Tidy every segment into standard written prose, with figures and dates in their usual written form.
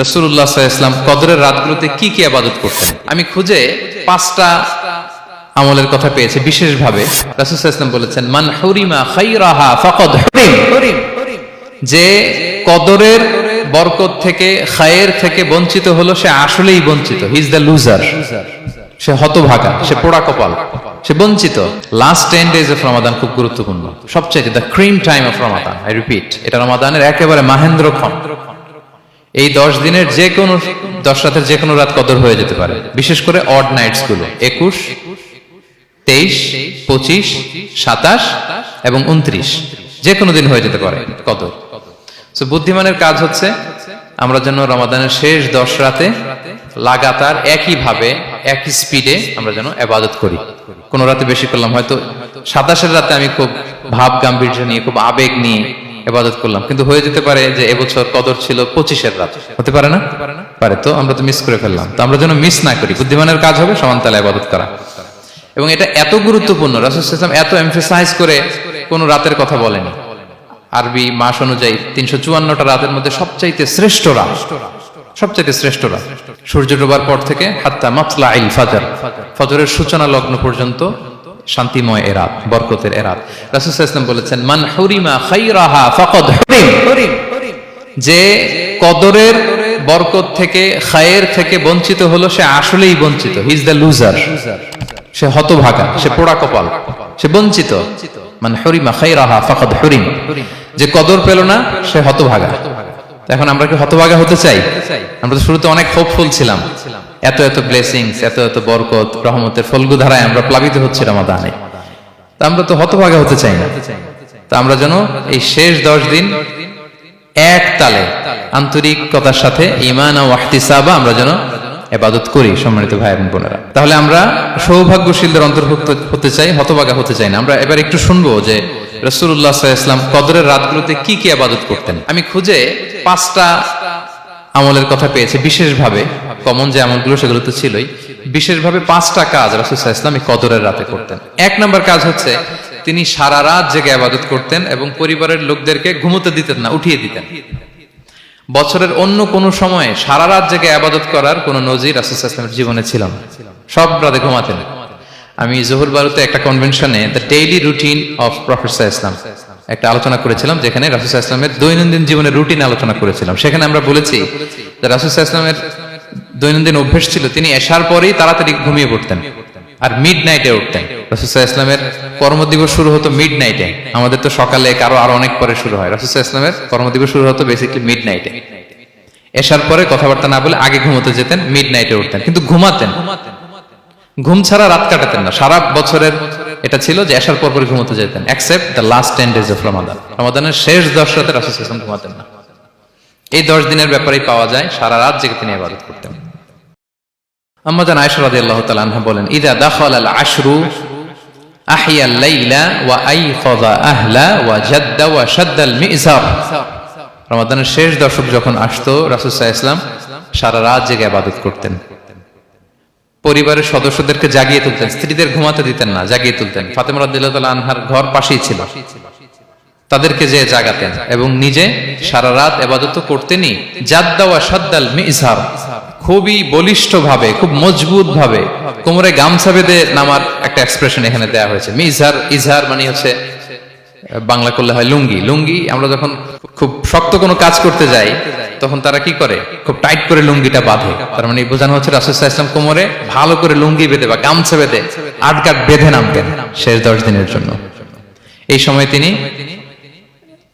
রাসূলুল্লাহ সাল্লাল্লাহু আলাইহি ওয়াসাল্লাম কদরের রাতগুলোতে কি কি ইবাদত করতেন। আমি খুঁজে 5টা আমলের কথা পেয়েছি বিশেষভাবে। রাসূল সাল্লাল্লাহু আলাইহি ওয়াসাল্লাম বলেছেন, মান হুরিমা খায়রাহা ফাকাদ হুরিম, যে কদরের বরকত থেকে খায়ের থেকে বঞ্চিত হলো সে আসলেই বঞ্চিত। হি ইজ দ্য লুজার, সে হতভাগা, সে পোড়া কপাল, সে বঞ্চিত। লাস্ট 10 days অফ রমাদান খুব গুরুত্বপূর্ণ, সবচেয়ে the cream time of Ramadan. I repeat, এটা রমাদানের একেবারে মাহেন্দ্রক্ষণ। এই 10 দিনের যে কোনো 10 রাতের যে কোনো রাত কদর হয়ে যেতে পারে, বিশেষ করে অড নাইটস গুলো 21, 23, 25, 27 এবং 29, যে কোনো দিন হয়ে যেতে পারে কদর। সো বুদ্ধিমানের কাজ হচ্ছে আমরা যেন রমাদানের শেষ 10 রাতে লাগাতার একইভাবে একই স্পিডে আমরা যেন ইবাদত করি। কোন রাতে বেশি করলাম, হয়তো 27 রাতে আমি খুব ভাব গাম্ভীর্য নিয়ে খুব আবেগ নিয়ে ইবাদত করলাম, কিন্তু হয়ে যেতে পারে যে এবছর কদর ছিল 25 রাত, হতে পারে না? পারে। তো আমরা তো মিস করে ফেললাম। তো আমরা যেন মিস না করি। বুদ্ধিমানের কাজ হবে সমানতালে ইবাদত করা, এবং এটা এত গুরুত্বপূর্ণ। রাসূল সাল্লাল্লাহু আলাইহি ওয়াসাল্লাম এত এমফাসাইজ করে কোন রাতের কথা বলেনি। আরবি মাস অনুযায়ী 354টা রাতের মধ্যে সবচাইতে শ্রেষ্ঠ রাত, সবচাইতে শ্রেষ্ঠ রাত সূর্য ডোবার পর থেকে হাত্তা মাতলাইল ফাজর, ফজরের সূচনা লগ্ন পর্যন্ত শান্তিময় এ রাত, বরকতের এ রাত। রাসূল সাল্লাল্লাহু আলাইহি ওয়াসাল্লাম বলেছেন, মান হুরিমা খায়রাহা ফাকাদ হুরিম, যে কদরের বরকত থেকে খায়ের থেকে বঞ্চিত হলো সে আসলেই বঞ্চিত। হি ইজ দ্য লুজার, সে হতভাগা, সে পোড়া কপাল, সে বঞ্চিত। মান হুরিমা খায়রাহা ফাকাদ হুরিম, যে কদর পেল না সে হতভাগা। এখন আমরা কি হতভাগা হতে চাই? আমরা তো শুরুতে অনেক হোপফুল ছিলাম, এত এত ব্লেসিংস, এত এত বরকত, রহমতের ফলগু ধারায় আমরা প্লাবিত হচ্ছি রমাদানে। তা আমরা তো হতভাগা হতে চাই না। তা আমরা যেন এই শেষ 10 দিন এক তালে আন্তরিকতার সাথে ঈমান ও ইহতিসাবা আমরা যেন ইবাদত করি। সম্মানিত ভাই এবং বোনেরা, তাহলে আমরা সৌভাগ্যশীলদের অন্তর্ভুক্ত হতে চাই, হতভাগা হতে চাই না। আমরা এবার একটু শুনবো যে রাসূলুল্লাহ সাল্লাল্লাহু আলাইহি ওয়াসাল্লাম কদরের রাতগুলোতে কি কি ইবাদত করতেন। আমি খুঁজে 5টা আমলের কথা পেয়েছি বিশেষভাবে। কমন যে আমলগুলো সেগুলো তো ছিলই, বিশেষভাবে 5টা কাজ রাসূল সাল্লাল্লাহু আলাইহি ওয়াসাল্লাম এই কদরের রাতে করতেন। 1 নম্বর কাজ হচ্ছে তিনি সারা রাত জেগে ইবাদত করতেন এবং পরিবারের লোকদেরকে ঘুমোতে দিতেন না, উঠিয়ে দিতেন। বছরের অন্য কোন সময়ে সারা রাত জেগে ইবাদত করার কোন নজির রাসূল সাল্লাল্লাহু আলাইহি ওয়াসাল্লামের জীবনে ছিল না। সব রাতে ঘুমাতেন। আমি জোহর বারুতে একটা কনভেনশনে the daily routine of prophet সাল্লাল্লাহু আলাইহি ওয়াসাল্লাম একটা আলোচনা করেছিলাম, যেখানে রাসূল সাল্লাল্লাহু আলাইহি ওয়াসাল্লামের দৈনন্দিন জীবনের রুটিন আলোচনা করেছিলাম। সেখানে আমরা বলেছি যে রাসূল সাল্লাল্লাহু আলাইহি ওয়াসাল্লামের দৈনন্দিন অভ্যাস ছিল তিনি এশার পরেই তাড়াতাড়ি ঘুমিয়ে পড়তেন আর মিড নাইটে উঠতেন। রাসূল সাল্লাল্লাহু আলাইহি ওয়াসাল্লামের কর্মদিবস শুরু হতো মিড নাইটে। আমাদের তো সকালে কারো আরো অনেক পরে শুরু হয়। রাসূল সাল্লাল্লাহু আলাইহি ওয়াসাল্লামের কর্মদিবস শুরু হতো বেসিক্যালি মিড নাইটে। এশার পরে কথাবার্তা না বলে আগে ঘুমোতে যেতেন, মিড নাইটে উঠতেন, কিন্তু ঘুমাতেন। ঘুম ছাড়া রাত কাটাতেন না। সারা বছরের এটা ছিল যে এশার পর পরে ঘুমোতে যেতেন, except the last 10 days of Ramadan. রমাদানের শেষ 10 রাতে রাসূল সাল্লাল্লাহু আলাইহি ওয়াসাল্লাম ঘুমাতেন না। এই 10 দিনের ব্যাপারেই পাওয়া যায় সারা রাত জেগে তিনি ইবাদত করতেন। আম্মা জান আয়েশা রাদিয়াল্লাহু তাআলা আনহা বলেন, ইযা দাখালাল আশরু আহিয়াল লাইলা ওয়া আইকাযা আহলা ওয়া জাদ্দা ওয়া শাদ্দাল মিজার। রমাদানের শেষ দশক যখন আসতো রাসূল সাল্লাল্লাহু আলাইহি ওয়াসাল্লাম সারা রাত জেগে ইবাদত করতেন। পরিবারের সদস্যদেরকে জাগিয়ে তুলতেন, স্ত্রীদের ঘুমাতে দিতেন না, জাগিয়ে তুলতেন। ফাতেমা রাদিয়াল্লাহু তাআলা আনহার ঘর পাশেই ছিল, তাদেরকে যে জাগাতেন এবং নিজে সারা রাত ইবাদত করতেনই। জাদ্দা ওয়া শাদ্দাল মিজার, খুবই বলিষ্ঠ ভাবে, খুব মজবুত ভাবে কোমরে গামছা বেঁধে নামার একটা এক্সপ্রেশন এখানে দেওয়া হয়েছে। মিজার, ইজহার মানে হচ্ছে বাংলা করলে হয় লুঙ্গি। লুঙ্গি আমরা যখন খুব শক্ত কোনো কাজ করতে যাই তখন তারা কি করে, খুব টাইট করে লুঙ্গিটা বাঁধে। তার মানে বোঝানো হচ্ছে রাসূল সাল্লাল্লাহু আলাইহি ওয়াসাল্লাম কোমরে ভালো করে লুঙ্গি বেঁধে বা গামছা বেঁধে আটকাট বেঁধে নামতেন শেষ 10 দিনের জন্য। এই সময় তিনি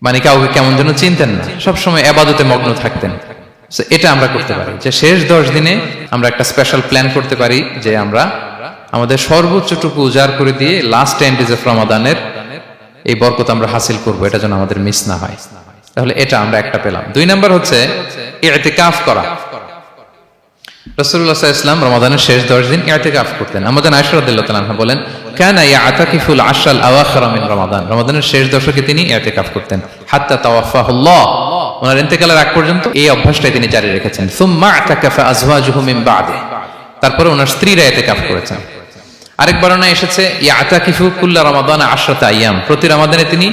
মানে কাউকে কেমন যেন চিনতেন না, সবসময় ইবাদতে মগ্ন থাকতেন। এটা আমরা করতে পারি যে শেষ 10 দিনে আমরা একটা স্পেশাল প্ল্যান করতে পারি যে আমরা আমাদের সর্বোচ্চটুকু উজাড় করে দিয়ে লাস্ট 10 days অফ রমাদানের এই বরকত আমরা হাসিল করব, এটা যেন আমাদের মিস না হয়। তাহলে এটা আমরা একটা পেলাম। 2 নাম্বার হচ্ছে ইতিকাফ করা। রাসূলুল্লাহ সাল্লাল্লাহু আলাইহি ওয়াসাল্লাম রমাদানের শেষ 10 দিন ইতিকাফ করতেন। আমাদের আয়েশা রাদিয়াল্লাহু তাআলা আনহা বলেন, কানা ইয়াতাকিফুল আশরাল আওয়াখির মিন রমাদান। রমাদানের শেষ দশকে তিনি ইতিকাফ করতেন হাত্তা তাওয়াফাহুল্লাহ, ওনার ইন্তেকালের আগ পর্যন্ত এই অভ্যাসটাই তিনি জারি রেখেছেন। সুম্মা আতাকাফা আজওয়াজুহু মিন বা'দি, তারপরে ওনার স্ত্রীরা ইতিকাফ করেছেন। আরেক বর্ণনায় এসেছে ইয়াতাকিফু কুল্লা রমাদান 10 আইয়াম, প্রতি রমাদানে তিনি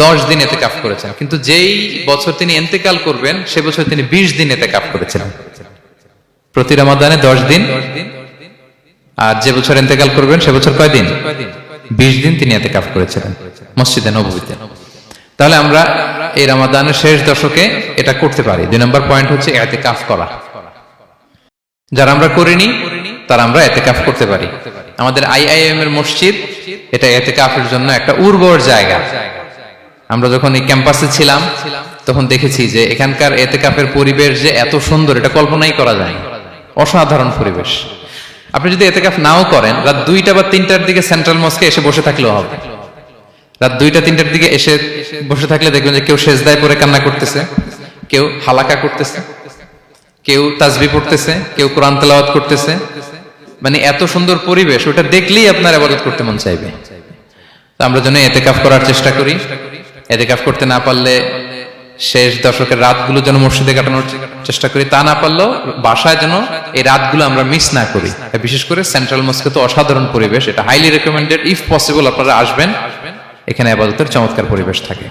10 দিন ইতিকাফ করেছেন, কিন্তু যেই বছর তিনি ইন্তেকাল করবেন সে বছর তিনি 20 দিন ইতিকাফ করেছিলেন। প্রতি রমাদানে 10 দিন, আর যে বছর ইন্তেকাল করবেন সে বছর কয় দিন? 20 দিন তিনি ইতিকাফ করেছিলেন মসজিদে নববীতে। তাহলে আমরা এই রমাদানের শেষ দশকে এটা করতে পারি। 2 নম্বর পয়েন্ট হচ্ছে ইতিকাফ করা। যারা আমরা করিনি তারা আমরা ইতিকাফ করতে পারি। আমাদের আইআইএম এর মসজিদ এটা ইতিকাফের জন্য একটা উর্বর জায়গা। আমরা যখন এই ক্যাম্পাসে ছিলাম তখন দেখেছি যে এখানকার ইতিকাফের পরিবেশ যে এত সুন্দর এটা কল্পনাই করা যায়, অসাধারণ পরিবেশ। আপনি যদি ইতিকাফ নাও করেন, রাত 2টা বা 3টার দিকে সেন্ট্রাল মস্কে এসে বসে থাকলেও হবে। রাত 2টা 3টার দিকে এসে বসে থাকলে দেখবেন যে কেউ সেজদায় পড়ে কান্না করতেছে, কেউ হালাকা করতেছে, কেউ তাসবিহ পড়তেছে, কেউ কোরআন তেলাওয়াত করতেছে। মানে এত সুন্দর পরিবেশ, ওটা দেখলেই আপনার ইবাদত করতে মন চাইবে। তো আমরা যেন ইতিকাফ করার চেষ্টা করি। ইতিকাফ করতে না পারলে শেষ দশকের রাতগুলো যেন মসজিদে কাটানোর চেষ্টা করি, তা না পারলেও বাসায় যেন এই রাতগুলো আমরা মিস না করি। বিশেষ করে সেন্ট্রাল মস্কে তো অসাধারণ পরিবেশ, এটা হাইলি রেকমেন্ডেড। ইফ পসিবল আপনারা আসবেন, এখানে ইবাদতের চমৎকার পরিবেশ থাকে।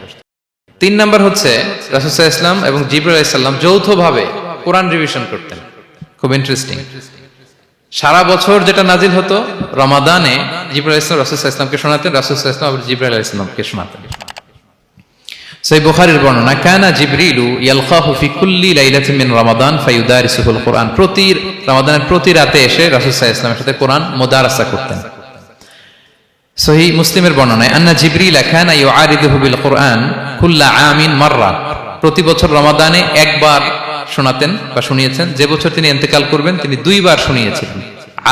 3 নাম্বার হচ্ছে রাসূল সাল্লাল্লাহু আলাইহি ওয়াসাল্লাম এবং জিবরাইল আলাইহিস সালাম যৌথভাবে কোরআন রিভিশন করতেন। খুব ইন্টারেস্টিং। সারা বছর যেটা নাজিল হতো, রমাদানে জিবরাইল আলাইহিস সালাম রাসূল সাল্লাল্লাহু আলাইহি ওয়াসাল্লামকে শোনাতেন, রাসূল সাল্লাল্লাহু আলাইহি ওয়াসাল্লাম আবার জিবরাইল আলাইহিস সালামকে শোনাতেন। সহিহ বুখারীর বর্ণনা, কানা জিবরিলু ইয়ালকাহু ফি কুল্লি লাইলাতিন মিন রমাদান ফায়ুদারিসুহুল কুরআন। প্রতি রমাদানের প্রতি রাতে এসে রাসূল সাল্লাল্লাহু আলাইহি ওয়াসাল্লামের সাথে কোরআন মুদারাসা করতেন। সহিহ মুসলিমের বর্ণনায়, আন্না জিবরিল কানা ইউআরিদুহু বিল কুরআন কুল্লা আমিন মাররা। প্রতি বছর রমাদানে একবার শোনাতেন বা শুনিয়েছেন, যে বছর তিনি ইন্তেকাল করবেন তিনি 2 বার শুনিয়েছিলেন।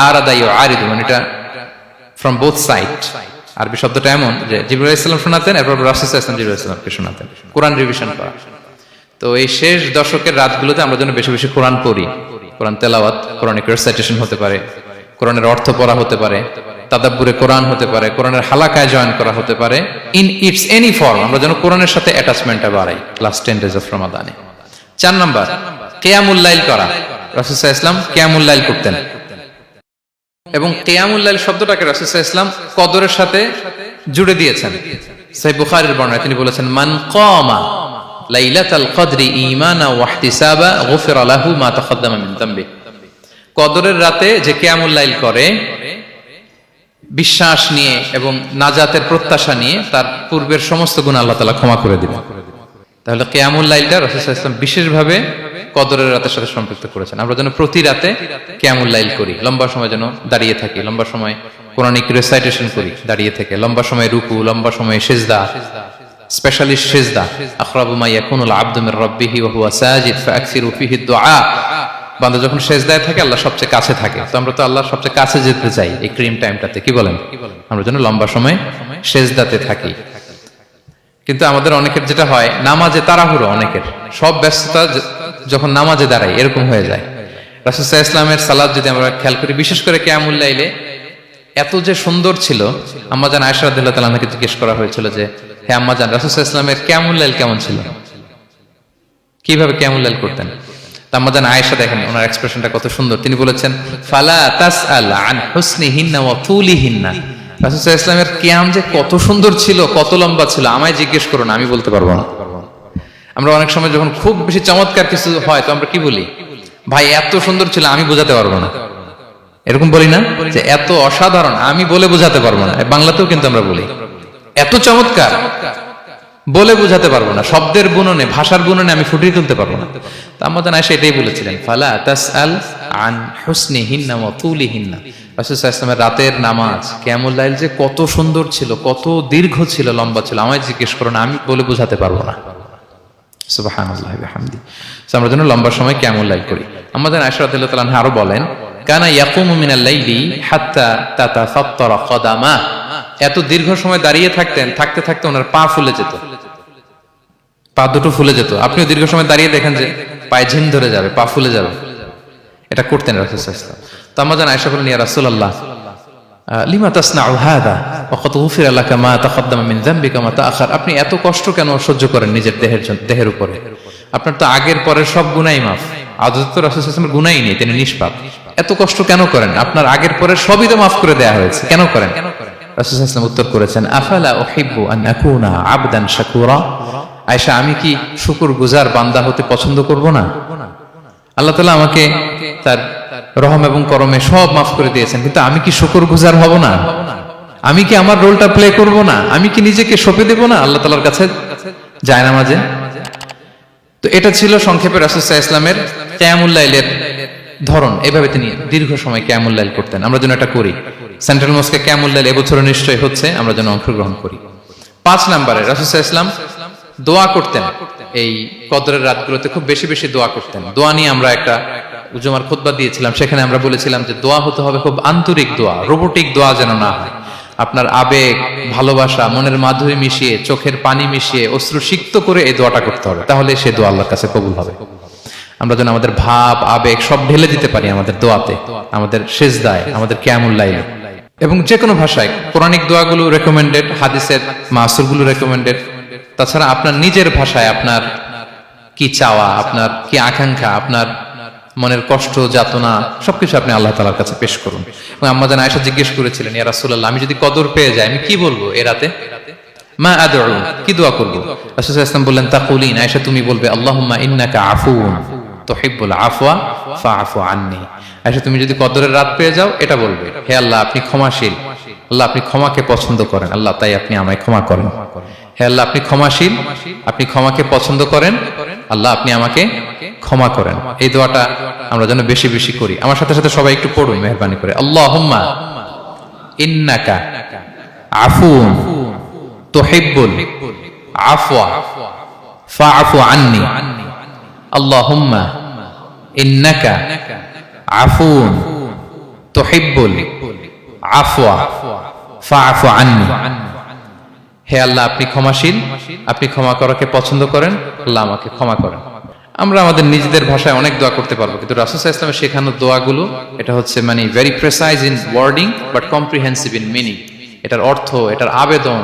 আরাদা ইউআরিদু মানে এটা ফ্রম বোথ সাইড। আরবি শব্দটা এমন যে জিবরাইল আলাইহিস সালাম শোনাতেন, এরপর রাসূল সাল্লাল্লাহু আলাইহি ওয়াসাল্লাম জিবরাইল আলাইহিস সালামকে শোনাতেন, কোরআন রিভিশন করা। তো এই শেষ দশকের রাতগুলোতে আমরা যেন বেশি বেশি কোরআন পড়ি। কোরআন তেলাওয়াত, কোরআনিক রিসাইটেশন হতে পারে, কোরআনের অর্থ পড়া হতে পারে, তাদাব্বুরে কোরআন হতে পারে, কোরআনের হালাকায় জয়েন করা হতে পারে। ইন ইটস এনি ফর্ম আমরা যেন কোরআনের সাথে অ্যাটাচমেন্টটা বাড়াই লাস্ট 10 days অফ রমাদানে। 4 নাম্বার, কিয়ামুল লাইল করা। রাসূল সাল্লাল্লাহু আলাইহি ওয়াসাল্লাম কিয়ামুল লাইল করতেন, এবং কিয়ামুল লাইল শব্দটাকে রাসূল সাল্লাল্লাহু আলাইহি ওয়াসাল্লাম কদরের সাথে জুড়ে দিয়েছেন। সহিহ বুখারীর বর্ণনায় তিনি বলেছেন, মান কামা লাইলাতাল কদরি ঈমানা ওয়া ইহতিসাবা গুফিরা লাহু মা তাকাদ্দামা মিন যামবি। কদরের রাতে যে কিয়ামুল লাইল করে বিশ্বাস নিয়ে এবং নাজাতের প্রত্যাশা নিয়ে, তার পূর্বের সমস্ত গুনাহ আল্লাহ তাআলা ক্ষমা করে দিবেন। তাহলে কিয়ামুল লাইলটা রাসূল সাল্লাল্লাহু আলাইহি ওয়াসাল্লাম বিশেষভাবে কদরের রাতের সাথে সম্পৃক্ত করেছেন। আমরা যেন প্রতি রাতে কিয়ামুল লাইল করি, লম্বা সময় যেন দাঁড়িয়ে থাকি, লম্বা সময় কোরআনিক রিসাইটেশন করি দাঁড়িয়ে থেকে, লম্বা সময় রুকু, লম্বা সময় সিজদা, স্পেশালি সিজদা। আখরাবু মা ইয়াকুনুল আবদু মির রাব্বিহি ওয়া হুয়া সাজিদ ফাআকসিরু ফিহি দুআ। বান্দা যখন সিজদায় থাকে আল্লাহ সবচেয়ে কাছে থাকে। তো আমরা তো আল্লাহর সবচেয়ে কাছে যেতে চাই এই ক্রিম টাইমটাতে, কি বলেন? আমরা যেন লম্বা সময় সিজদাতে থাকি। কিন্তু আমাদের অনেকের যেটা হয়, নামাজে তাড়াহুড়ো, অনেকের সব ব্যস্ততা যখন নামাজে দাঁড়াই এরকম হয়ে যায়। রাসূল সাল্লাল্লাহু আলাইহি ওয়াসাল্লামের সালাত যদি আমরা খেয়াল করি, বিশেষ করে কিয়ামুল লাইলে এত যে সুন্দর ছিল। আম্মাজান আয়েশা রাদিয়াল্লাহু তাআলা আনহাকে জিজ্ঞেস করা হয়েছিল যে, হে আম্মাজান, রাসূল সাল্লাল্লাহু আলাইহি ওয়াসাল্লামের কিয়ামুল লাইল কেমন ছিল, কিভাবে কিয়ামুল লাইল করতেন? আম্মাজান আয়েশা, দেখেন ওনার এক্সপ্রেশনটা কত সুন্দর। তিনি বলেছেন, ফালা তাসআল আন হুসনিহিন্না ওয়া তুলিহিন্না। রাসূল সাল্লাল্লাহু আলাইহি ওয়াসাল্লামের কিয়াম যে কত সুন্দর ছিল, কত লম্বা ছিল, আমায় জিজ্ঞেস করো না, আমি বলতে পারবো না। আমরা অনেক সময় যখন খুব বেশি চমৎকার কিছু হয় তো আমরা কি বলি, ভাই এত সুন্দর ছিল আমি বোঝাতে পারবো না, এরকম বলি না? যে এত অসাধারণ আমি বলে বোঝাতে পারবো না। বাংলাতেও কিন্তু আমরা বলি এত চমৎকার, বলে বোঝাতে পারবো না, শব্দের বুননে, ভাষার বুননে আমি ফুটিয়ে তুলতে পারবো না। তো আম্মাজান আয়েশা এটাই বলেছিলেন, ফালা তাসআল আন হুসনিহিন্না ওয়া তুলিহিন্না। রাসূল সাল্লাল্লাহু আলাইহি ওয়াসাল্লামের রাতের নামাজ কিয়ামুল লাইল যে কত সুন্দর ছিল, কত দীর্ঘ ছিল, লম্বা ছিল, আমায় জিজ্ঞেস করো না, আমি বলে বোঝাতে পারবো না। সুবহানাল্লাহি ওয়া বিহামদি। আমরা যেন লম্বা সময় কিয়ামুল লাইল করি। আম্মাজান আয়েশা রাদিয়াল্লাহু তাআলা আনহা আরো বলেন, কানা ইয়াকুমু মিনাল লাইলি হাত্তা তাতাফাত্তারা কদামা। এত দীর্ঘ সময় দাঁড়িয়ে থাকতেন, থাকতে থাকতে ওনার পা ফুলে যেত, পা দুটো ফুলে যেত। আপনিও দীর্ঘ সময় দাঁড়িয়ে দেখেন যে পায়ে ঝিম ধরে যাবে, পা ফুলে যাবে, এটা করতেন রাসূল সাল্লাল্লাহু আলাইহি ওয়াসাল্লাম। তো আম্মাজান আয়েশা বলেন, ইয়া রাসূলুল্লাহ লিমা তাসনাউ হাদা ওয়া কদ গুফিরা লাকা মা তাকাদ্দামা মিন যামবিকা মা তাআখার। আপনি এত কষ্ট কেন সহ্য করেন নিজের দেহের উপরে? আপনার তো আগের পরের সব গুনাহই মাফ। আদতে তো রাসূল সাল্লাল্লাহু আলাইহি ওয়াসাল্লামের গুনাহই নেই, তিনি নিষ্পাপ। এত কষ্ট কেন করেন? আপনার আগের পরের সবই তো মাফ করে দেয়া হয়েছে, কেন করেন? রাসূল সাল্লাল্লাহু আলাইহি ওয়াসাল্লাম উত্তর করেছেন, আফালা উহিব্বু আন আকুনা আবদান শাকুরা। আয়েশা, আমি কি শুকরগুজার বান্দা হতে পছন্দ করব না? আল্লাহ তাআলা আমাকে তার রহম এবং করমে সব মাফ করে দিয়েছেন, কিন্তু আমি কি শুকরগুজার হব না? আমি কি আমার রোলটা প্লে করব না? আমি কি নিজেকে সঁপে দেব না আল্লাহ তাআলার কাছে জায়নামাজে? তো এটা ছিল সংক্ষেপে রাসূল সাল্লাল্লাহু আলাইহি ওয়াসাল্লামের কিয়ামুল লাইলের ধরন। এভাবে তিনি দীর্ঘ সময় কিয়ামুল লাইল করতেন। আমরা যেন এটা করি। সেন্ট্রাল মস্কে কিয়ামুল লাইল এবছর নিশ্চয়ই হচ্ছে, আমরা যেন অংশগ্রহণ করি। 5 নম্বরে রাসূল সাল্লাল্লাহু আলাইহি ওয়াসাল্লাম দোয়া করতেন। এই কদরের রাতগুলোতে খুব বেশি বেশি দোয়া করতেন। দোয়া নিয়ে আমরা একটা জুমার খুতবা দিয়েছিলাম, সেখানে আমরা বলেছিলাম যে দোয়া হতে হবে খুব আন্তরিক দোয়া, রোবোটিক দোয়া যেন না হয়। আপনার আবেগ, ভালোবাসা, মনের মাধুরী মিশিয়ে, চোখের পানি মিশিয়ে, অশ্রু সিক্ত করে এই দোয়াটা করতে হবে, তাহলে সে দোয়া আল্লাহর কাছে কবুল হবে। আমরা যেন আমাদের ভাব, আবেগ সব ঢেলে দিতে পারি আমাদের দোয়াতে, আমাদের সেজদায়, আমাদের কিয়ামুল লাইলে। এবং যে কোনো ভাষায় কোরআনিক দোয়াগুলো রেকমেন্ডেড, হাদিসের মাসুরগুলো রেকমেন্ডেড। তাছাড়া আপনার নিজের ভাষায় আপনার কি চাওয়া, আপনার কি আকাঙ্ক্ষা, আপনার মনের কষ্ট, যাতনা সবকিছু আপনি আল্লাহ তাআলার কাছে পেশ করুন। এবং আম্মা জান আয়েশা জিজ্ঞেস করেছিলেন, ইয়া রাসূলুল্লাহ, আমি যদি কদর পেয়ে যাই আমি কি বলবো এই রাতে? মা আদউ, কি দোয়া করব? রাসূল সাল্লাল্লাহু আলাইহি ওয়াসাল্লাম বললেন, তাকুলিন, আয়েশা তুমি বলবে, আল্লাহুম্মা ইন্নাকা আফুউন তুহিব্বুল আফওয়া ফাআফু আন্নি। আয়েশা তুমি যদি কদরের রাত পেয়ে যাও এটা বলবে, হে আল্লাহ আপনি ক্ষমাশীল, আল্লাহ আপনি ক্ষমাকে পছন্দ করেন, আল্লাহ তাই আপনি আমায় ক্ষমা করেন। হে আল্লাহ আপনি ক্ষমাশীল, আপনি ক্ষমাকে পছন্দ করেন, আল্লাহ আপনি আমাকে ক্ষমা করেন। এই দোয়াটা আমরা যেন বেশি বেশি করি। আমার সাথে সাথে সবাই একটু পড়ুন মেহেরবানি করে। আল্লাহুম্মা ইন্নাকা আফুউন তুহিব্বুল আফওয়া ফাআফু আন্নি। আল্লাহুম্মা ইন্নাকা আফুউন তুহিব্বুল আফওয়া ফাআফু আন্নি। হে আল্লাহ আপনি ক্ষমাশীল, আপনি ক্ষমা করাকে পছন্দ করেন, আল্লাহ আমাকে ক্ষমা করেন। আমরা আমাদের নিজেদের ভাষায় অনেক দোয়া করতে পারবো, কিন্তু রাসূল সাল্লাল্লাহু আলাইহি ওয়াসাল্লামের শেখানো দোয়াগুলো এটা হচ্ছে মানে very precise in wording but comprehensive in meaning. এটার অর্থ, এটার আবেদন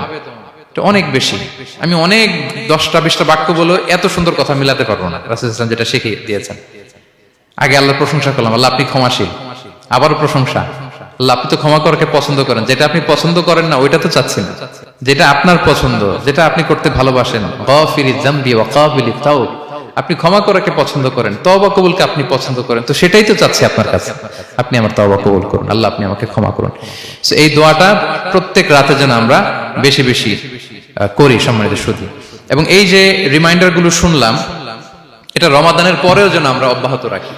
এটা অনেক বেশি। আমি অনেক 10টা-20টা বাক্য বলে এত সুন্দর কথা মিলাতে পারবো না। রাসূল সাল্লাল্লাহু আলাইহি ওয়াসাল্লাম যেটা শিখিয়ে দিয়েছেন, আগে আল্লাহর প্রশংসা করলাম, আল্লাহ আপনি ক্ষমাশীল, আবারও প্রশংসা, আল্লাহ আপনি তো ক্ষমা করাকে পছন্দ করেন। যেটা আপনি পছন্দ করেন না ওইটা তো চাচ্ছি না, যেটা আপনার পছন্দ, যেটা আপনি করতে ভালোবাসেন, গাফিরিয যামবি ওয়া কাবিলিত তাওব, আপনি ক্ষমা করাকে পছন্দ করেন, তওবা কবুলকে আপনি পছন্দ করেন, তো সেটাই তো চাচ্ছি আপনার কাছে, আপনি আমার তওবা কবুল করুন, আল্লাহ আপনি আমাকে ক্ষমা করুন। সো এই দোয়াটা প্রত্যেক রাতে যেন আমরা বেশি বেশি করি সম্মানিত সুধী। এবং এই যে রিমাইন্ডার গুলো শুনলাম, এটা রমাদানের পরেও যেন আমরা অব্যাহত রাখি।